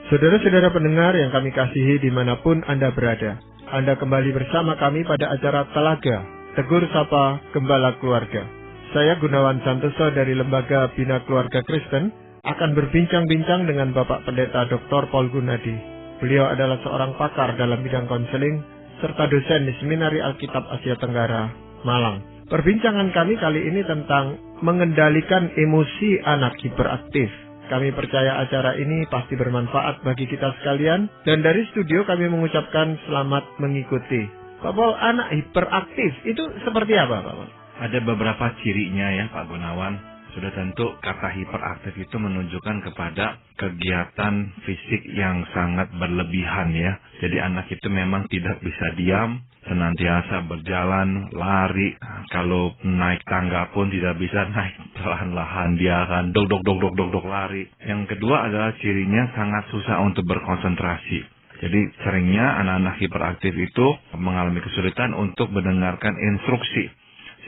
Saudara-saudara pendengar yang kami kasihi dimanapun Anda berada, Anda kembali bersama kami pada acara Telaga, Tegur Sapa Gembala Keluarga. Saya Gunawan Santoso dari Lembaga Bina Keluarga Kristen akan berbincang-bincang dengan Bapak Pendeta Dr. Paul Gunadi. Beliau adalah seorang pakar dalam bidang konseling serta dosen di Seminari Alkitab Asia Tenggara, Malang. Perbincangan kami kali ini tentang mengendalikan emosi anak hiperaktif. Kami percaya acara ini pasti bermanfaat bagi kita sekalian, dan dari studio kami mengucapkan selamat mengikuti. Pak Paul, anak hiperaktif itu seperti apa, Pak Paul? Ada beberapa cirinya ya, Pak Gunawan. Sudah tentu kata hiperaktif itu menunjukkan kepada kegiatan fisik yang sangat berlebihan ya. Jadi anak itu memang tidak bisa diam, senantiasa berjalan, lari. Kalau naik tangga pun tidak bisa naik perlahan-lahan, dia akan dok lari. Yang kedua adalah cirinya sangat susah untuk berkonsentrasi. Jadi seringnya anak-anak hiperaktif itu mengalami kesulitan untuk mendengarkan instruksi,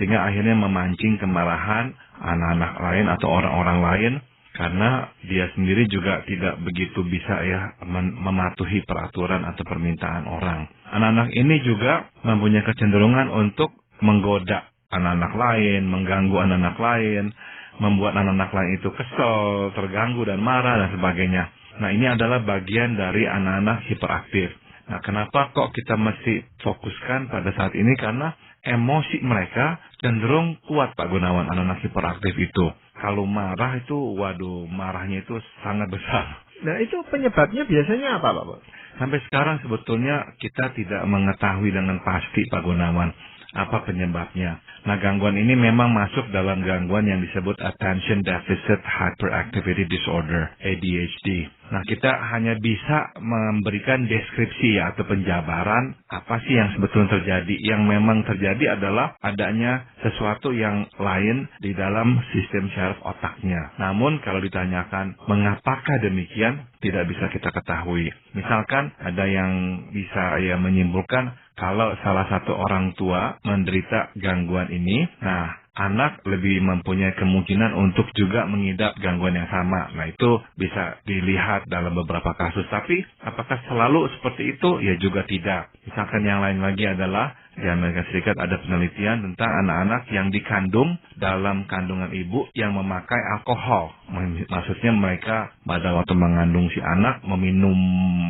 sehingga akhirnya memancing kemarahan anak-anak lain atau orang-orang lain, karena dia sendiri juga tidak begitu bisa ya mematuhi peraturan atau permintaan orang. Anak-anak ini juga mempunyai kecenderungan untuk menggoda anak-anak lain, mengganggu anak-anak lain, membuat anak-anak lain itu kesel, terganggu dan marah dan sebagainya. Nah, ini adalah bagian dari anak-anak hiperaktif. Nah, kenapa kok kita mesti fokuskan pada saat ini? Karena emosi mereka cenderung kuat, Pak Gunawan, anak-anak hiperaktif itu. Kalau marah itu, marahnya itu sangat besar. Nah, itu penyebabnya biasanya apa, Pak? Sampai sekarang sebetulnya kita tidak mengetahui dengan pasti, Pak Gunawan, apa penyebabnya. Nah, gangguan ini memang masuk dalam gangguan yang disebut Attention Deficit Hyperactivity Disorder, ADHD. Nah, kita hanya bisa memberikan deskripsi ya, atau penjabaran apa sih yang sebetulnya terjadi. Yang memang terjadi adalah adanya sesuatu yang lain di dalam sistem syaraf otaknya. Namun kalau ditanyakan mengapakah demikian, tidak bisa kita ketahui. Misalkan ada yang bisa ya menyimpulkan kalau salah satu orang tua menderita gangguan ini, nah anak lebih mempunyai kemungkinan untuk juga mengidap gangguan yang sama. Nah, itu bisa dilihat dalam beberapa kasus. Tapi apakah selalu seperti itu? Ya juga tidak. Misalkan yang lain lagi adalah di Amerika Serikat ada penelitian tentang anak-anak yang dikandung dalam kandungan ibu yang memakai alkohol. Maksudnya mereka pada waktu mengandung si anak meminum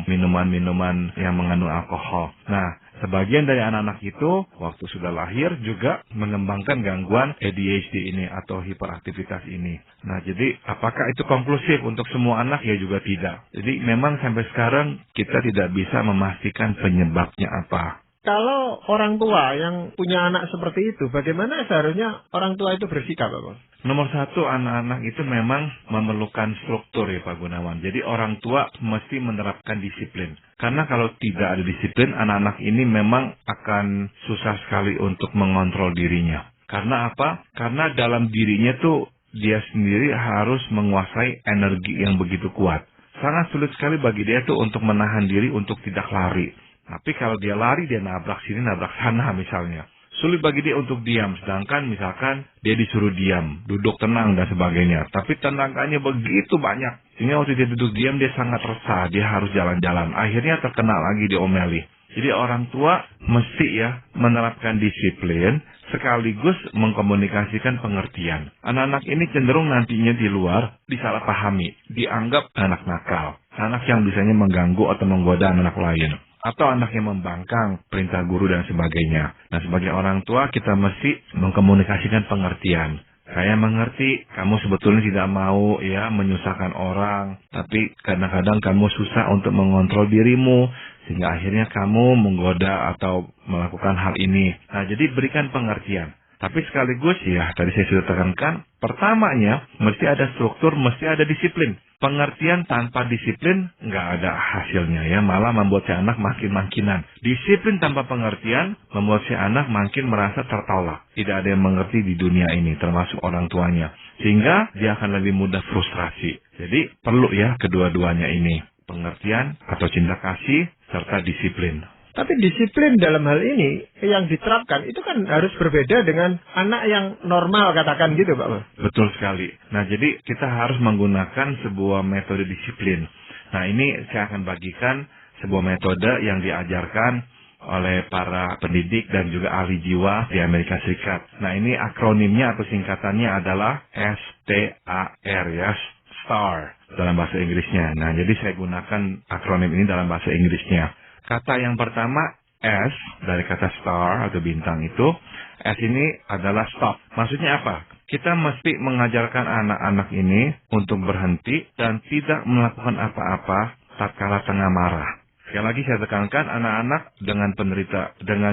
minuman-minuman yang mengandung alkohol. Nah, sebagian dari anak-anak itu waktu sudah lahir juga mengembangkan gangguan ADHD ini atau hiperaktivitas ini. Nah, jadi apakah itu konklusif untuk semua anak? Ya juga tidak. Jadi memang sampai sekarang kita tidak bisa memastikan penyebabnya apa. Kalau orang tua yang punya anak seperti itu, bagaimana seharusnya orang tua itu bersikap, Pak? Nomor satu, anak-anak itu memang memerlukan struktur ya, Pak Gunawan. Jadi orang tua mesti menerapkan disiplin. Karena kalau tidak ada disiplin, anak-anak ini memang akan susah sekali untuk mengontrol dirinya. Karena apa? Karena dalam dirinya tuh dia sendiri harus menguasai energi yang begitu kuat. Sangat sulit sekali bagi dia tuh untuk menahan diri untuk tidak lari. Tapi kalau dia lari, dia nabrak sini, nabrak sana misalnya. Sulit bagi dia untuk diam, sedangkan misalkan dia disuruh diam, duduk tenang dan sebagainya. Tapi tenaganya begitu banyak. Sehingga waktu dia duduk diam, dia sangat resah, dia harus jalan-jalan. Akhirnya terkena lagi diomeli. Jadi orang tua mesti ya menerapkan disiplin, sekaligus mengkomunikasikan pengertian. Anak-anak ini cenderung nantinya di luar disalahpahami, dianggap anak nakal, anak yang bisanya mengganggu atau menggoda anak lain, atau anak yang membangkang perintah guru dan sebagainya. Nah, sebagai orang tua kita mesti mengkomunikasikan pengertian. Saya mengerti kamu sebetulnya tidak mau ya menyusahkan orang, tapi kadang-kadang kamu susah untuk mengontrol dirimu sehingga akhirnya kamu menggoda atau melakukan hal ini. Nah, jadi berikan pengertian. Tapi sekaligus ya tadi saya sudah tekankan, pertamanya mesti ada struktur, mesti ada disiplin. Pengertian tanpa disiplin nggak ada hasilnya ya, malah membuat si anak makin-makinan. Disiplin tanpa pengertian membuat si anak makin merasa tertolak. Tidak ada yang mengerti di dunia ini, termasuk orang tuanya. Sehingga dia akan lebih mudah frustrasi. Jadi perlu ya kedua-duanya ini, pengertian atau cinta kasih serta disiplin. Tapi disiplin dalam hal ini yang diterapkan itu kan harus berbeda dengan anak yang normal, katakan gitu, Pak. Betul sekali. Nah, jadi kita harus menggunakan sebuah metode disiplin. Nah, ini saya akan bagikan sebuah metode yang diajarkan oleh para pendidik dan juga ahli jiwa di Amerika Serikat. Nah, ini akronimnya atau singkatannya adalah STAR, ya, STAR dalam bahasa Inggrisnya. Nah, jadi saya gunakan akronim ini dalam bahasa Inggrisnya. Kata yang pertama, S, dari kata star atau bintang itu, S ini adalah stop. Maksudnya apa? Kita mesti mengajarkan anak-anak ini untuk berhenti dan tidak melakukan apa-apa tatkala tengah marah. Sekali lagi saya tekankan, anak-anak dengan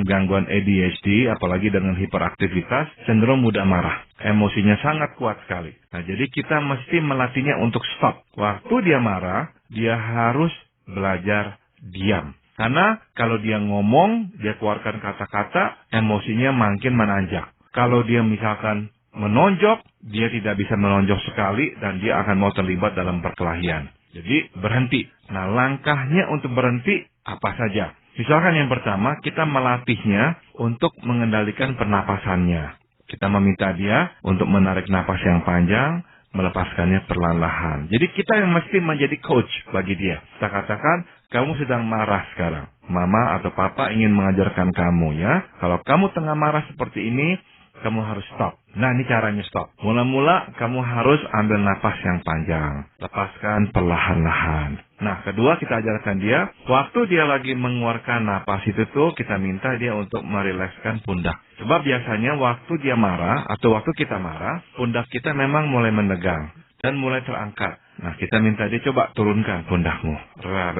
gangguan ADHD, apalagi dengan hiperaktivitas, cenderung mudah marah. Emosinya sangat kuat sekali. Nah, jadi kita mesti melatihnya untuk stop. Waktu dia marah, dia harus belajar diam. Karena kalau dia ngomong, dia keluarkan kata-kata, emosinya makin menanjak. Kalau dia misalkan menonjok, dia tidak bisa menonjok sekali dan dia akan mau terlibat dalam perkelahian. Jadi berhenti. Nah, langkahnya untuk berhenti apa saja? Misalkan yang pertama, kita melatihnya untuk mengendalikan pernapasannya. Kita meminta dia untuk menarik napas yang panjang, melepaskannya perlahan-lahan. Jadi kita yang mesti menjadi coach bagi dia. Kita katakan, kamu sedang marah sekarang. Mama atau papa ingin mengajarkan kamu, ya. Kalau kamu tengah marah seperti ini, kamu harus stop. Nah, ini caranya stop. Mula-mula kamu harus ambil napas yang panjang. Lepaskan perlahan-lahan. Nah, kedua kita ajarkan dia, waktu dia lagi mengeluarkan napas itu tuh, kita minta dia untuk merilekskan pundak. Sebab biasanya waktu dia marah atau waktu kita marah, pundak kita memang mulai menegang dan mulai terangkat. Nah, kita minta dia coba turunkan pundakmu,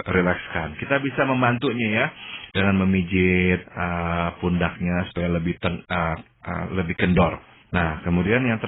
rilekskan. Kita bisa membantunya, ya, dengan memijit pundaknya supaya lebih kendor. Nah, kemudian yang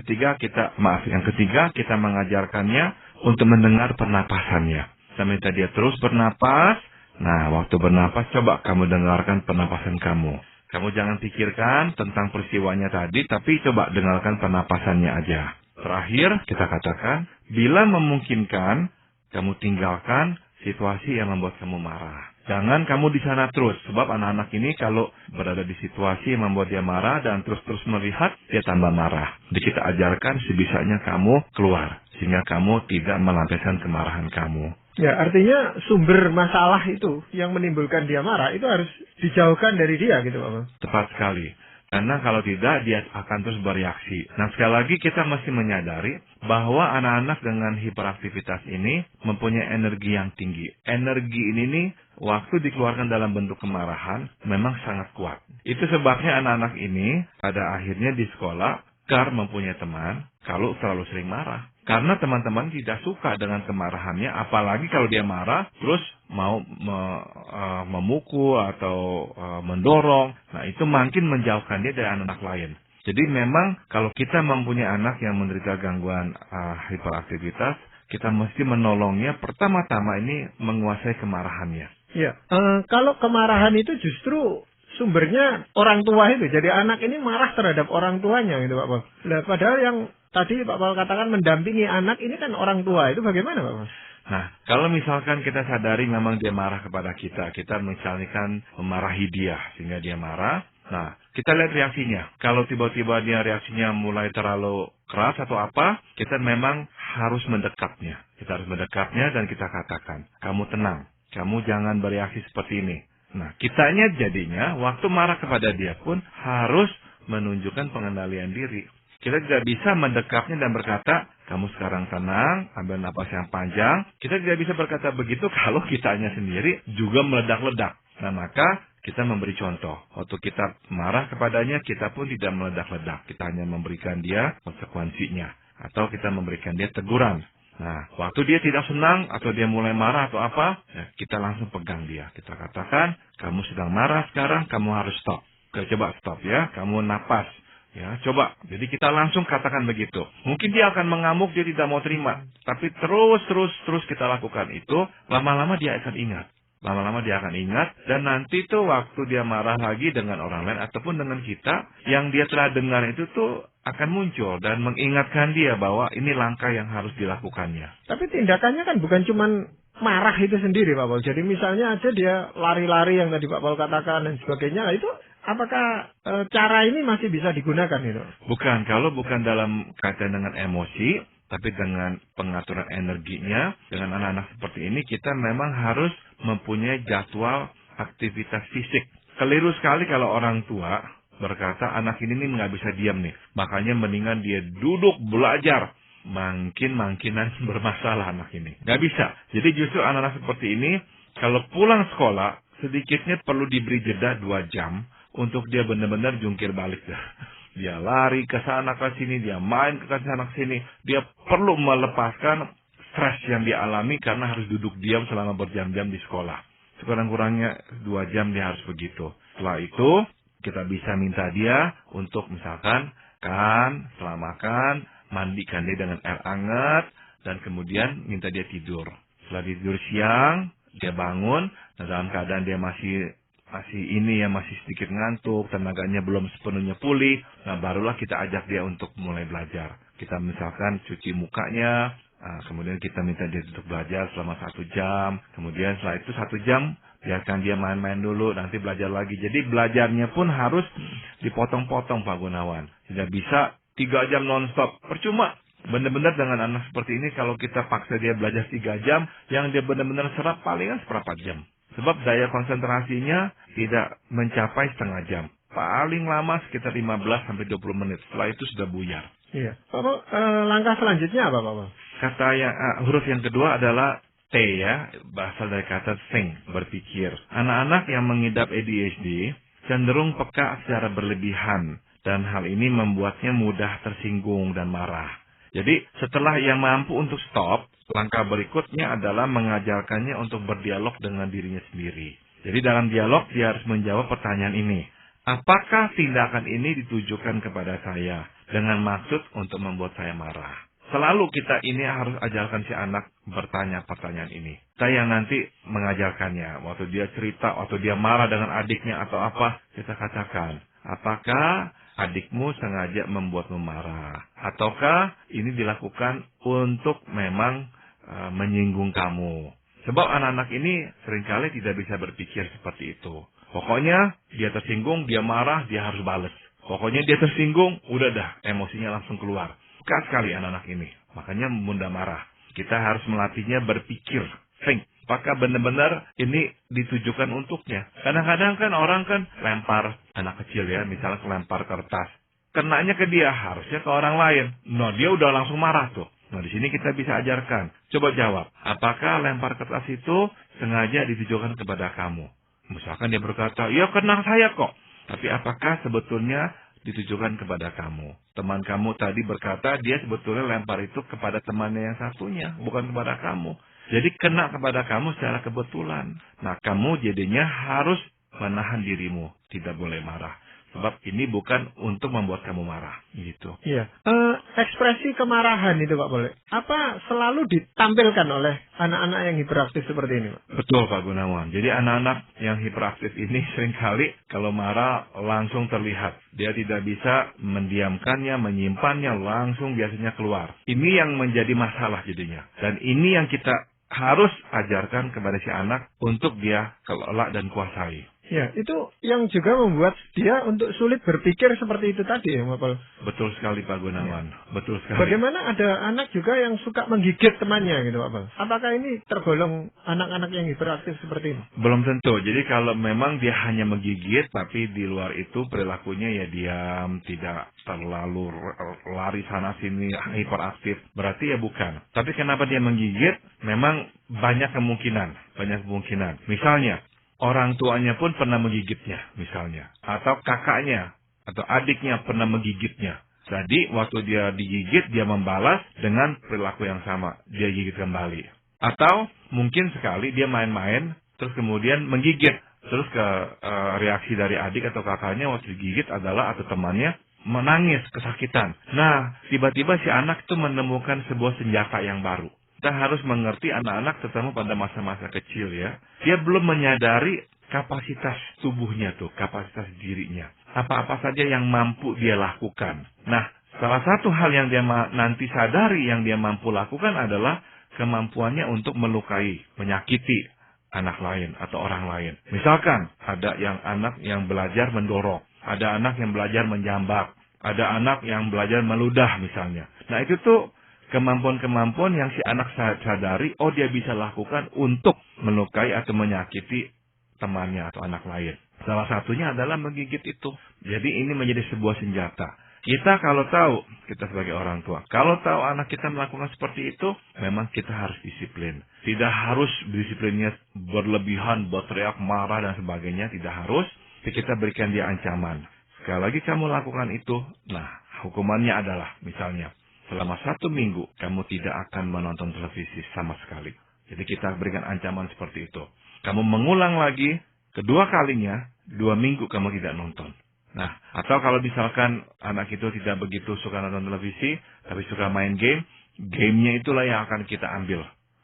ketiga kita mengajarkannya untuk mendengar pernapasannya. Kita minta dia terus bernapas. Nah, waktu bernapas coba kamu dengarkan pernapasan kamu. Kamu jangan pikirkan tentang peristiwanya tadi, tapi coba dengarkan pernapasannya aja. Terakhir, kita katakan, bila memungkinkan, kamu tinggalkan situasi yang membuat kamu marah. Jangan kamu di sana terus, sebab anak-anak ini kalau berada di situasi yang membuat dia marah dan terus-terus melihat, dia tambah marah. Jadi kita ajarkan sebisanya kamu keluar, sehingga kamu tidak melampiaskan kemarahan kamu. Ya, artinya sumber masalah itu yang menimbulkan dia marah, itu harus dijauhkan dari dia gitu, Pak. Tepat sekali. Karena kalau tidak, dia akan terus bereaksi. Nah, sekali lagi kita mesti menyadari bahwa anak-anak dengan hiperaktivitas ini mempunyai energi yang tinggi. Energi ini nih, waktu dikeluarkan dalam bentuk kemarahan, memang sangat kuat. Itu sebabnya anak-anak ini, pada akhirnya di sekolah, mempunyai teman kalau terlalu sering marah. Karena teman-teman tidak suka dengan kemarahannya, apalagi kalau dia marah, terus mau memukul atau mendorong. Nah, itu makin menjauhkan dia dari anak-anak lain. Jadi memang kalau kita mempunyai anak yang menderita gangguan hiperaktivitas, kita mesti menolongnya pertama-tama ini menguasai kemarahannya. Ya, kalau kemarahan itu justru sumbernya orang tua itu. Jadi anak ini marah terhadap orang tuanya gitu, Pak Paul. Nah, padahal yang tadi Pak Paul katakan mendampingi anak ini kan orang tua. Itu bagaimana, Pak Paul? Nah, kalau misalkan kita sadari memang dia marah kepada kita misalnya kan memarahi dia sehingga dia marah. Nah, kita lihat reaksinya. Kalau tiba-tiba dia reaksinya mulai terlalu keras atau apa, kita memang harus mendekatnya. Kita harus mendekatnya dan kita katakan, kamu tenang, kamu jangan bereaksi seperti ini. Nah, kitanya jadinya waktu marah kepada dia pun harus menunjukkan pengendalian diri. Kita tidak bisa mendekapnya dan berkata, kamu sekarang tenang, ambil napas yang panjang. Kita tidak bisa berkata begitu kalau kitanya sendiri juga meledak-ledak. Nah, maka kita memberi contoh. Waktu kita marah kepadanya, kita pun tidak meledak-ledak. Kita hanya memberikan dia konsekuensinya. Atau kita memberikan dia teguran. Nah, waktu dia tidak senang atau dia mulai marah atau apa, ya, kita langsung pegang dia. Kita katakan, kamu sedang marah sekarang, kamu harus stop. Oke, coba stop ya, kamu napas. Ya, coba. Jadi kita langsung katakan begitu. Mungkin dia akan mengamuk, dia tidak mau terima. Tapi terus kita lakukan itu, lama-lama dia akan ingat. Lama-lama dia akan ingat, dan nanti tuh waktu dia marah lagi dengan orang lain ataupun dengan kita, yang dia telah dengar itu tuh akan muncul dan mengingatkan dia bahwa ini langkah yang harus dilakukannya. Tapi tindakannya kan bukan cuma marah itu sendiri, Pak Paul. Jadi misalnya aja dia lari-lari yang tadi Pak Paul katakan dan sebagainya, nah itu apakah cara ini masih bisa digunakan itu? Bukan, kalau bukan dalam kaitan dengan emosi, Tapi dengan pengaturan energinya, dengan anak-anak seperti ini, kita memang harus mempunyai jadwal aktivitas fisik. Keliru sekali kalau orang tua berkata, anak ini nih nggak bisa diam nih, makanya mendingan dia duduk belajar. Mangkinan bermasalah anak ini. Nggak bisa. Jadi justru anak-anak seperti ini, kalau pulang sekolah, sedikitnya perlu diberi jeda 2 jam untuk dia benar-benar jungkir balik. Dia lari ke sana ke sini, dia main ke sana ke sini. Dia perlu melepaskan stres yang dia alami karena harus duduk diam selama berjam-jam di sekolah. Sekurang-kurangnya 2 jam dia harus begitu. Setelah itu, kita bisa minta dia untuk misalkan, setelah makan, mandikan dia dengan air hangat, dan kemudian minta dia tidur. Setelah tidur siang, dia bangun, dan dalam keadaan dia masih sedikit ngantuk, tenaganya belum sepenuhnya pulih, nah barulah kita ajak dia untuk mulai belajar. Kita misalkan cuci mukanya, kemudian kita minta dia untuk belajar selama 1 jam, kemudian setelah itu 1 jam, biarkan dia main-main dulu, nanti belajar lagi. Jadi belajarnya pun harus dipotong-potong, Pak Gunawan. Tidak bisa 3 jam non-stop. Percuma. Benar-benar dengan anak seperti ini, kalau kita paksa dia belajar 3 jam, yang dia benar-benar serap palingan seperempat jam. Sebab daya konsentrasinya tidak mencapai setengah jam. Paling lama sekitar 15-20 menit. Setelah itu sudah buyar. Iya. Bapak, langkah selanjutnya apa, Bapak? Huruf yang kedua adalah T ya, berasal dari kata think, berpikir. Anak-anak yang mengidap ADHD cenderung peka secara berlebihan. Dan hal ini membuatnya mudah tersinggung dan marah. Jadi setelah ia mampu untuk stop, langkah berikutnya adalah mengajarkannya untuk berdialog dengan dirinya sendiri. Jadi dalam dialog dia harus menjawab pertanyaan ini. Apakah tindakan ini ditujukan kepada saya dengan maksud untuk membuat saya marah? Selalu kita ini harus ajarkan si anak bertanya pertanyaan ini. Saya yang nanti mengajarkannya. Waktu dia cerita, waktu dia marah dengan adiknya atau apa, kita katakan, apakah adikmu sengaja membuatmu marah? Ataukah ini dilakukan untuk memang menyinggung kamu? Sebab anak-anak ini seringkali tidak bisa berpikir seperti itu. Pokoknya dia tersinggung, dia marah, dia harus balas. Pokoknya dia tersinggung, udah dah, emosinya langsung keluar. Suka sekali anak-anak ini. Makanya mudah marah. Kita harus melatihnya berpikir. Think. Apakah benar-benar ini ditujukan untuknya? Kadang-kadang kan orang kan lempar anak kecil ya, misalnya lempar kertas. Kenanya ke dia, harusnya ke orang lain. Nah, dia udah langsung marah tuh. Nah, di sini kita bisa ajarkan. Coba jawab, apakah lempar kertas itu sengaja ditujukan kepada kamu? Misalkan dia berkata, ya kena saya kok. Tapi apakah sebetulnya ditujukan kepada kamu? Teman kamu tadi berkata, dia sebetulnya lempar itu kepada temannya yang satunya, bukan kepada kamu. Jadi kena kepada kamu secara kebetulan. Nah, kamu jadinya harus menahan dirimu. Tidak boleh marah. Sebab ini bukan untuk membuat kamu marah. Gitu. Iya. Ekspresi kemarahan itu Pak boleh. Apa selalu ditampilkan oleh anak-anak yang hiperaktif seperti ini Pak? Betul Pak Gunawan. Jadi anak-anak yang hiperaktif ini seringkali kalau marah langsung terlihat. Dia tidak bisa mendiamkannya, menyimpannya, langsung biasanya keluar. Ini yang menjadi masalah jadinya. Dan ini yang kita harus ajarkan kepada si anak untuk dia kelola dan kuasai. Ya, itu yang juga membuat dia untuk sulit berpikir seperti itu tadi ya, Pak. Betul sekali Pak Gunawan. Ya. Betul sekali. Bagaimana ada anak juga yang suka menggigit temannya gitu, Pak? Apakah ini tergolong anak-anak yang hiperaktif seperti ini? Belum tentu. Jadi kalau memang dia hanya menggigit, tapi di luar itu perilakunya ya diam, tidak terlalu lari sana sini, hiperaktif, berarti ya bukan. Tapi kenapa dia menggigit? Memang banyak kemungkinan. Misalnya, orang tuanya pun pernah menggigitnya, misalnya. Atau kakaknya, atau adiknya pernah menggigitnya. Jadi, waktu dia digigit, dia membalas dengan perilaku yang sama. Dia gigit kembali. Atau, mungkin sekali dia main-main, terus kemudian menggigit. Terus reaksi dari adik atau kakaknya waktu digigit adalah, atau temannya, menangis, kesakitan. Nah, tiba-tiba si anak itu menemukan sebuah senjata yang baru. Kita harus mengerti anak-anak terutama pada masa-masa kecil ya. Dia belum menyadari kapasitas tubuhnya tuh, kapasitas dirinya. Apa-apa saja yang mampu dia lakukan. Nah, salah satu hal yang dia nanti sadari yang dia mampu lakukan adalah kemampuannya untuk melukai, menyakiti anak lain atau orang lain. Misalkan ada anak yang belajar mendorong, ada anak yang belajar menjambak, ada anak yang belajar meludah misalnya. Nah, itu tuh kemampuan-kemampuan yang si anak sadari, oh dia bisa lakukan untuk melukai atau menyakiti temannya atau anak lain. Salah satunya adalah menggigit itu. Jadi ini menjadi sebuah senjata. Kita kalau tahu, kita sebagai orang tua, kalau tahu anak kita melakukan seperti itu, memang kita harus disiplin. Tidak harus disiplinnya berlebihan, berteriak, marah, dan sebagainya. Tidak harus. Tapi kita berikan dia ancaman. Sekali lagi kamu lakukan itu, nah hukumannya adalah, misalnya, selama 1 minggu, kamu tidak akan menonton televisi sama sekali. Jadi kita berikan ancaman seperti itu. Kamu mengulang lagi, kedua kalinya, 2 minggu kamu tidak nonton. Nah, atau kalau misalkan anak itu tidak begitu suka nonton televisi, tapi suka main game, gamenya itulah yang akan kita ambil.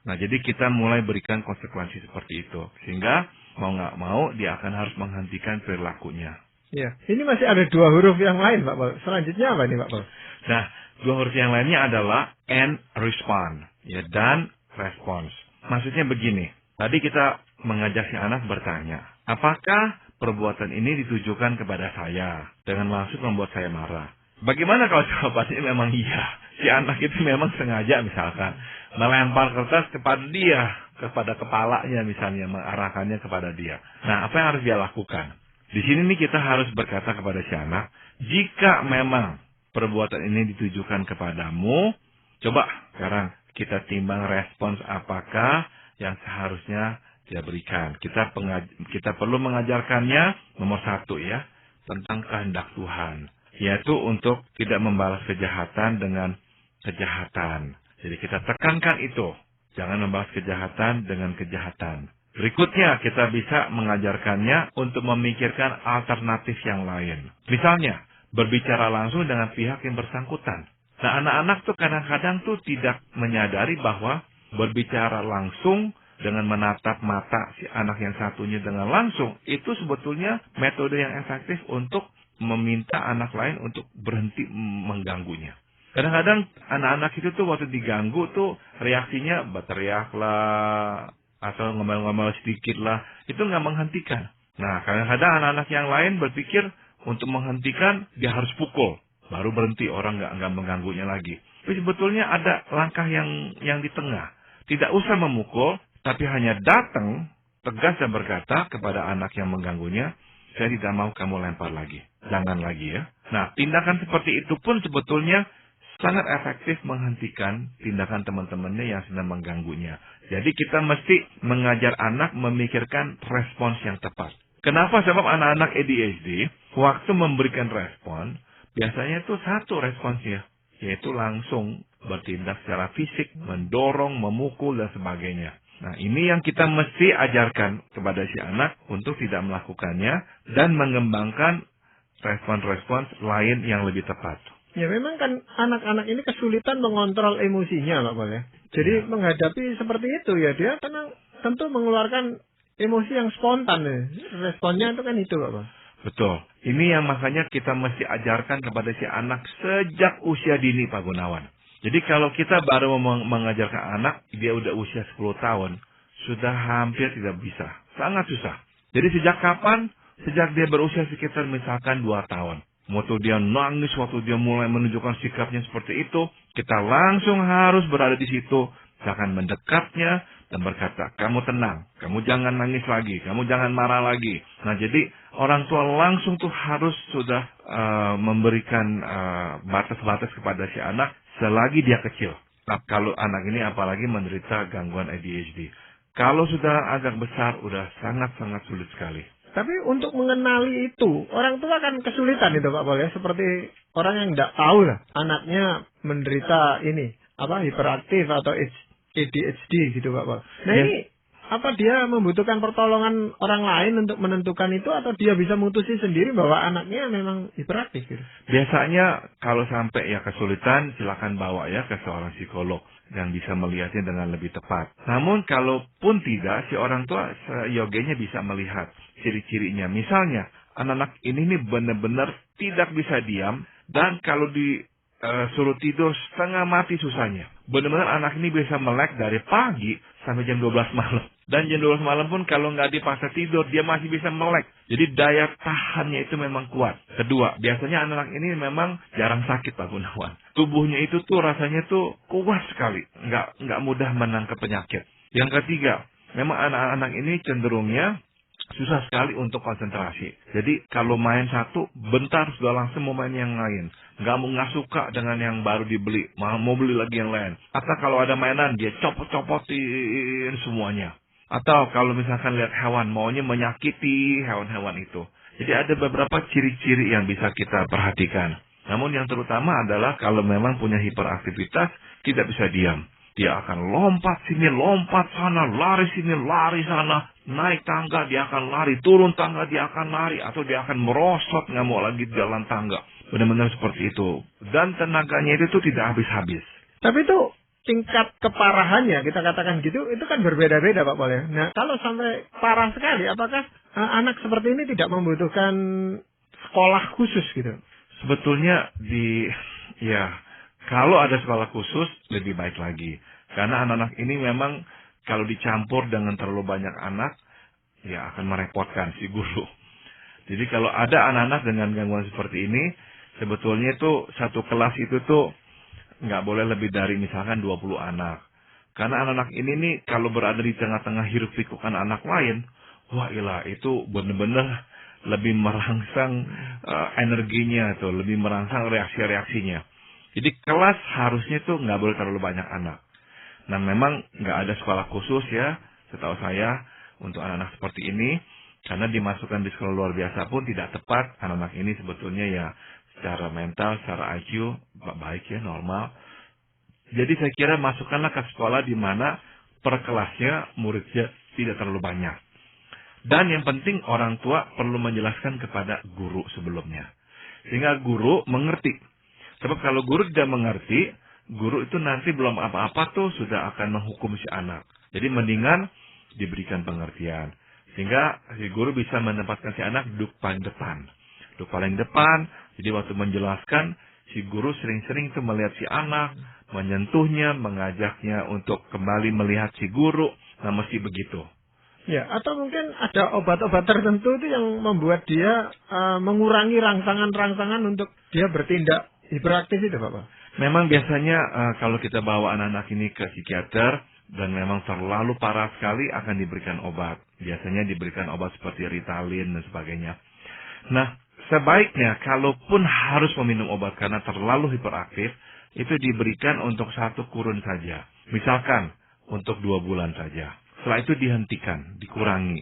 Nah, jadi kita mulai berikan konsekuensi seperti itu. Sehingga, mau nggak mau, dia akan harus menghentikan perilakunya. Ya, ini masih ada 2 huruf yang lain, Pak Paul. Selanjutnya apa nih, Pak Paul? Nah, 2 huruf yang lainnya adalah and respond, ya, dan response. Maksudnya begini, tadi kita mengajak si anak bertanya, apakah perbuatan ini ditujukan kepada saya dengan maksud membuat saya marah? Bagaimana kalau jawabannya memang iya? Si anak itu memang sengaja misalkan melempar kertas kepada dia, kepada kepalanya misalnya, mengarahkannya kepada dia. Nah, apa yang harus dia lakukan? Di sini nih kita harus berkata kepada si anak, jika memang perbuatan ini ditujukan kepadamu, coba sekarang kita timbang respons apakah yang seharusnya dia berikan. Kita perlu mengajarkannya nomor 1 ya, tentang kehendak Tuhan, yaitu untuk tidak membalas kejahatan dengan kejahatan. Jadi kita tekankan itu, jangan membalas kejahatan dengan kejahatan. Berikutnya kita bisa mengajarkannya untuk memikirkan alternatif yang lain. Misalnya, berbicara langsung dengan pihak yang bersangkutan. Nah, anak-anak tuh kadang-kadang tuh tidak menyadari bahwa berbicara langsung dengan menatap mata si anak yang satunya dengan langsung, itu sebetulnya metode yang efektif untuk meminta anak lain untuk berhenti mengganggunya. Kadang-kadang anak-anak itu tuh waktu diganggu tuh reaksinya berteriak lah, atau ngomel-ngomel sedikit lah, itu nggak menghentikan. Nah, kadang-kadang anak-anak yang lain berpikir untuk menghentikan dia harus pukul, baru berhenti, orang nggak mengganggunya lagi. Tapi sebetulnya ada langkah yang di tengah. Tidak usah memukul, tapi hanya datang tegas dan berkata kepada anak yang mengganggunya, saya tidak mau kamu lempar lagi, jangan lagi ya. Nah, tindakan seperti itu pun sebetulnya sangat efektif menghentikan tindakan teman-temannya yang sedang mengganggunya. Jadi kita mesti mengajar anak memikirkan respons yang tepat. Kenapa? Sebab anak-anak ADHD, waktu memberikan respon, biasanya itu 1 responsnya, yaitu langsung bertindak secara fisik, mendorong, memukul, dan sebagainya. Nah, ini yang kita mesti ajarkan kepada si anak untuk tidak melakukannya dan mengembangkan respons-respons lain yang lebih tepat. Ya memang kan anak-anak ini kesulitan mengontrol emosinya, Pak Paul ya. Jadi menghadapi seperti itu ya, dia tentu mengeluarkan emosi yang spontan ya. Responnya itu kan itu, Pak Paul. Betul. Ini yang makanya kita mesti ajarkan kepada si anak sejak usia dini, Pak Gunawan. Jadi kalau kita baru mengajarkan anak, dia udah usia 10 tahun, sudah hampir tidak bisa. Sangat susah. Jadi sejak kapan? Sejak dia berusia sekitar misalkan 2 tahun. Waktu dia nangis, waktu dia mulai menunjukkan sikapnya seperti itu, kita langsung harus berada di situ. Jangan mendekatnya dan berkata, kamu tenang, kamu jangan nangis lagi, kamu jangan marah lagi. Nah, jadi orang tua langsung tuh harus sudah memberikan batas-batas kepada si anak selagi dia kecil. Nah, kalau anak ini apalagi menderita gangguan ADHD. Kalau sudah agak besar, udah sangat-sangat sulit sekali. Tapi untuk mengenali itu, orang tua kan kesulitan itu, Pak Paul ya. Seperti orang yang tidak tahu lah, anaknya menderita ini, hiperaktif atau ADHD gitu, Pak Paul. Nah ini, apa dia membutuhkan pertolongan orang lain untuk menentukan itu, atau dia bisa mutusin sendiri bahwa anaknya memang hiperaktif gitu? Biasanya kalau sampai ya kesulitan, silakan bawa ya ke seorang psikolog yang bisa melihatnya dengan lebih tepat. Namun kalaupun tidak, si orang tua seyogianya bisa melihat ciri-cirinya. Misalnya, anak-anak ini nih benar-benar tidak bisa diam, dan kalau disuruh tidur setengah mati susahnya. Benar-benar anak ini bisa melek dari pagi sampai jam 12 malam. Dan jam 12 malam pun kalau nggak dipaksa tidur, dia masih bisa melek. Jadi daya tahannya itu memang kuat. Kedua, biasanya anak-anak ini memang jarang sakit, Pak Gunawan. Tubuhnya itu tuh rasanya tuh kuat sekali. Nggak mudah menangkap penyakit. Yang ketiga, memang anak-anak ini cenderungnya susah sekali untuk konsentrasi. Jadi kalau main satu, bentar sudah langsung mau main yang lain. Nggak suka dengan yang baru dibeli, mau beli lagi yang lain. Atau kalau ada mainan, dia copot-copotin semuanya. Atau kalau misalkan lihat hewan, maunya menyakiti hewan-hewan itu. Jadi ada beberapa ciri-ciri yang bisa kita perhatikan. Namun yang terutama adalah kalau memang punya hiperaktivitas, tidak bisa diam. Dia akan lompat sini, lompat sana, lari sini, lari sana. Naik tangga, dia akan lari. Turun tangga, dia akan lari. Atau dia akan merosot, nggak mau lagi jalan tangga. Benar-benar seperti itu. Dan tenaganya itu tuh tidak habis-habis. Tapi itu tingkat keparahannya, kita katakan gitu, itu kan berbeda-beda Pak Pol ya. Nah, kalau sampai parah sekali, apakah anak seperti ini tidak membutuhkan sekolah khusus gitu? Sebetulnya kalau ada sekolah khusus lebih baik lagi. Karena anak-anak ini memang kalau dicampur dengan terlalu banyak anak, ya akan merepotkan si guru. Jadi kalau ada anak-anak dengan gangguan seperti ini, sebetulnya itu satu kelas itu tuh nggak boleh lebih dari misalkan 20 anak. Karena anak-anak ini nih kalau berada di tengah-tengah hiruk pikukan anak lain, wah ilah itu benar-benar lebih merangsang energinya tuh, lebih merangsang reaksi-reaksinya. Jadi kelas harusnya tuh nggak boleh terlalu banyak anak. Nah memang nggak ada sekolah khusus ya, setahu saya untuk anak-anak seperti ini. Karena dimasukkan di sekolah luar biasa pun tidak tepat. Anak-anak ini sebetulnya ya secara mental, secara IQ baik ya, normal. Jadi saya kira masukkanlah ke sekolah di mana per kelasnya muridnya tidak terlalu banyak. Dan yang penting orang tua perlu menjelaskan kepada guru sebelumnya. Sehingga guru mengerti. Sebab kalau guru tidak mengerti, guru itu nanti belum apa-apa tuh sudah akan menghukum si anak. Jadi mendingan diberikan pengertian. Sehingga si guru bisa menempatkan si anak duduk paling depan. Duduk paling depan, jadi waktu menjelaskan, si guru sering-sering tuh melihat si anak, menyentuhnya, mengajaknya untuk kembali melihat si guru. Nah mesti begitu. Ya, atau mungkin ada obat-obat tertentu itu yang membuat dia mengurangi rangsangan-rangsangan untuk dia bertindak hiperaktif itu, Bapak. Memang biasanya kalau kita bawa anak-anak ini ke psikiater dan memang terlalu parah sekali akan diberikan obat. Biasanya diberikan obat seperti Ritalin dan sebagainya. Nah, sebaiknya kalaupun harus meminum obat karena terlalu hiperaktif, itu diberikan untuk 1 kurun saja. Misalkan untuk 2 bulan saja. Setelah itu dihentikan, dikurangi.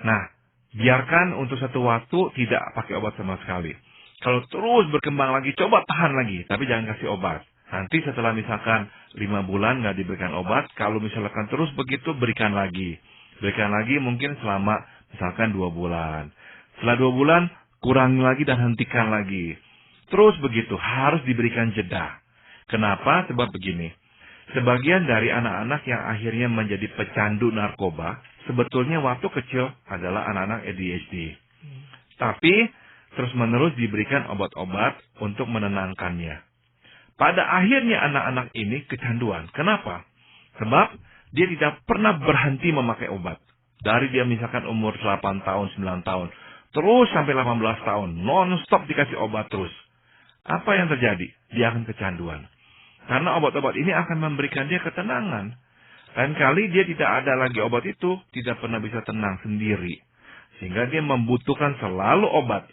Nah, biarkan untuk 1 waktu tidak pakai obat sama sekali. Kalau terus berkembang lagi, coba tahan lagi, tapi jangan kasih obat. Nanti setelah misalkan 5 bulan nggak diberikan obat, kalau misalkan terus begitu, berikan lagi. Berikan lagi mungkin selama misalkan 2 bulan. Setelah 2 bulan, kurangi lagi dan hentikan lagi. Terus begitu, harus diberikan jeda. Kenapa? Sebab begini. Sebagian dari anak-anak yang akhirnya menjadi pecandu narkoba, sebetulnya waktu kecil adalah anak-anak ADHD. Tapi terus-menerus diberikan obat-obat untuk menenangkannya. Pada akhirnya anak-anak ini kecanduan. Kenapa? Sebab dia tidak pernah berhenti memakai obat. Dari dia misalkan umur 8 tahun, 9 tahun. Terus sampai 18 tahun. Non-stop dikasih obat terus. Apa yang terjadi? Dia akan kecanduan. Karena obat-obat ini akan memberikan dia ketenangan. Lain kali dia tidak ada lagi obat itu. Tidak pernah bisa tenang sendiri. Sehingga dia membutuhkan selalu obat.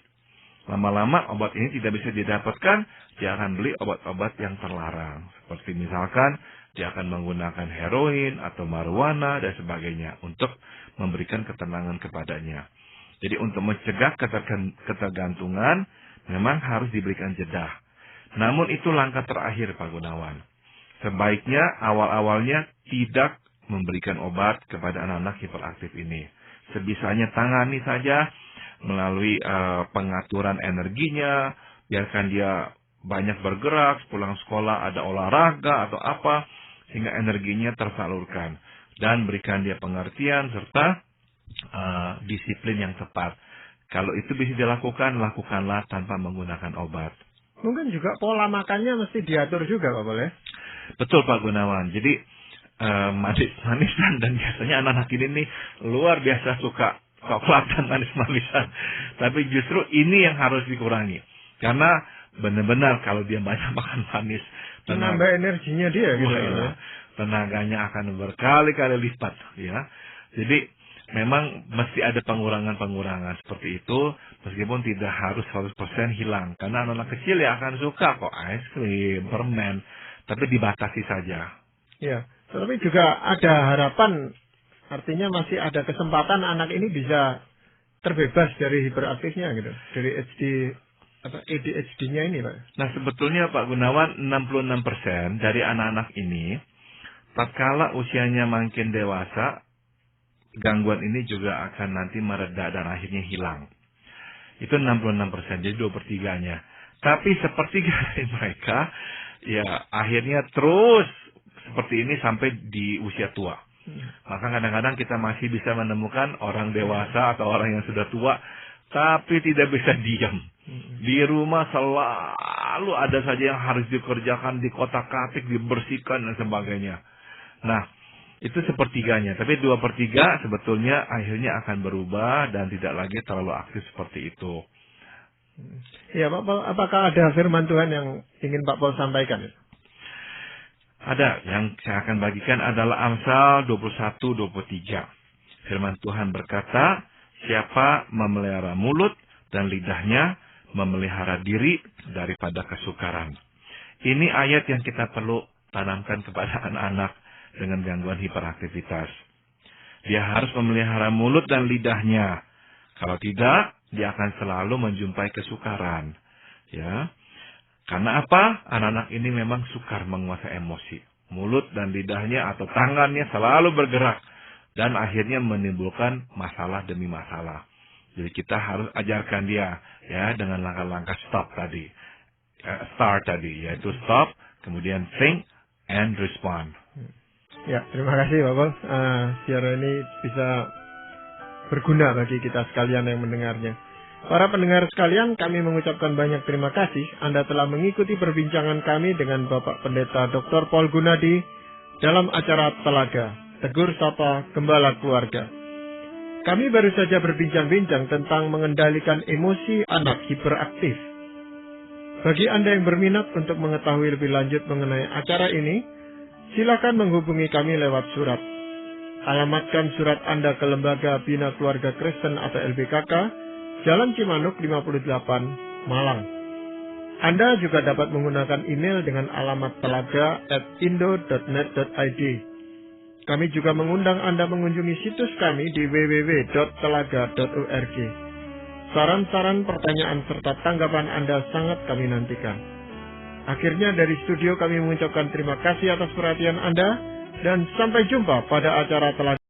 Lama-lama obat ini tidak bisa didapatkan, dia akan beli obat-obat yang terlarang. Seperti misalkan dia akan menggunakan heroin atau marijuana dan sebagainya untuk memberikan ketenangan kepadanya. Jadi untuk mencegah ketergantungan memang harus diberikan jeda. Namun itu langkah terakhir Pak Gunawan. Sebaiknya awal-awalnya tidak memberikan obat kepada anak-anak hiperaktif ini. Sebisanya tangani saja melalui pengaturan energinya, biarkan dia banyak bergerak, pulang sekolah ada olahraga atau apa, sehingga energinya tersalurkan. Dan berikan dia pengertian serta disiplin yang tepat. Kalau itu bisa dilakukan, lakukanlah tanpa menggunakan obat. Mungkin juga pola makannya mesti diatur juga Pak boleh? Betul Pak Gunawan. Jadi manis-manisan, dan biasanya anak-anak ini nih luar biasa suka coklat dan manis-manisan. Tapi justru ini yang harus dikurangi. Karena benar-benar kalau dia banyak makan manis, menambah energinya dia gitu ya. Tenaganya akan berkali-kali lipat ya. Jadi memang mesti ada pengurangan-pengurangan seperti itu, meskipun tidak harus 100% hilang. Karena anak-anak kecil ya akan suka kok es krim, permen, tapi dibatasi saja. Ya, tetapi juga ada harapan, artinya masih ada kesempatan anak ini bisa terbebas dari hiperaktifnya gitu, dari ADHD-nya ini, Pak. Nah, sebetulnya Pak Gunawan, 66% dari anak-anak ini tatkala usianya makin dewasa, gangguan ini juga akan nanti mereda dan akhirnya hilang. Itu 66%, jadi 2/3-nya. Tapi sepertiga dari mereka, ya akhirnya terus seperti ini sampai di usia tua. Maka kadang-kadang kita masih bisa menemukan orang dewasa atau orang yang sudah tua, tapi tidak bisa diam. Di rumah selalu ada saja yang harus dikerjakan, dikotak-katik, dibersihkan, dan sebagainya. Nah, itu sepertiganya. Tapi 2/3 sebetulnya akhirnya akan berubah dan tidak lagi terlalu aktif seperti itu. Ya, Pak Paul, apakah ada firman Tuhan yang ingin Pak Paul sampaikan? Ada, yang saya akan bagikan adalah Amsal 21:23. Firman Tuhan berkata, siapa memelihara mulut dan lidahnya, memelihara diri daripada kesukaran. Ini ayat yang kita perlu tanamkan kepada anak-anak dengan gangguan hiperaktivitas. Dia harus memelihara mulut dan lidahnya. Kalau tidak, dia akan selalu menjumpai kesukaran. Ya. Karena apa? Anak-anak ini memang sukar menguasai emosi. Mulut dan lidahnya atau tangannya selalu bergerak. Dan akhirnya menimbulkan masalah demi masalah. Jadi kita harus ajarkan dia ya dengan langkah-langkah stop tadi. Start tadi, yaitu stop, kemudian think, and respond. Ya, terima kasih Pak Paul. Siaran ini bisa berguna bagi kita sekalian yang mendengarnya. Para pendengar sekalian, kami mengucapkan banyak terima kasih Anda telah mengikuti perbincangan kami dengan Bapak Pendeta Dr. Paul Gunadi dalam acara Telaga, Tegur Sapa Gembala Keluarga. Kami baru saja berbincang-bincang tentang mengendalikan emosi anak hiperaktif. Bagi Anda yang berminat untuk mengetahui lebih lanjut mengenai acara ini, silakan menghubungi kami lewat surat. Alamatkan surat Anda ke Lembaga Bina Keluarga Kristen atau LBKK, Jalan Cimanuk 58, Malang. Anda juga dapat menggunakan email dengan alamat telaga@indo.net.id. Kami juga mengundang Anda mengunjungi situs kami di www.telaga.org. Saran-saran, pertanyaan, serta tanggapan Anda sangat kami nantikan. Akhirnya dari studio kami mengucapkan terima kasih atas perhatian Anda dan sampai jumpa pada acara Telaga.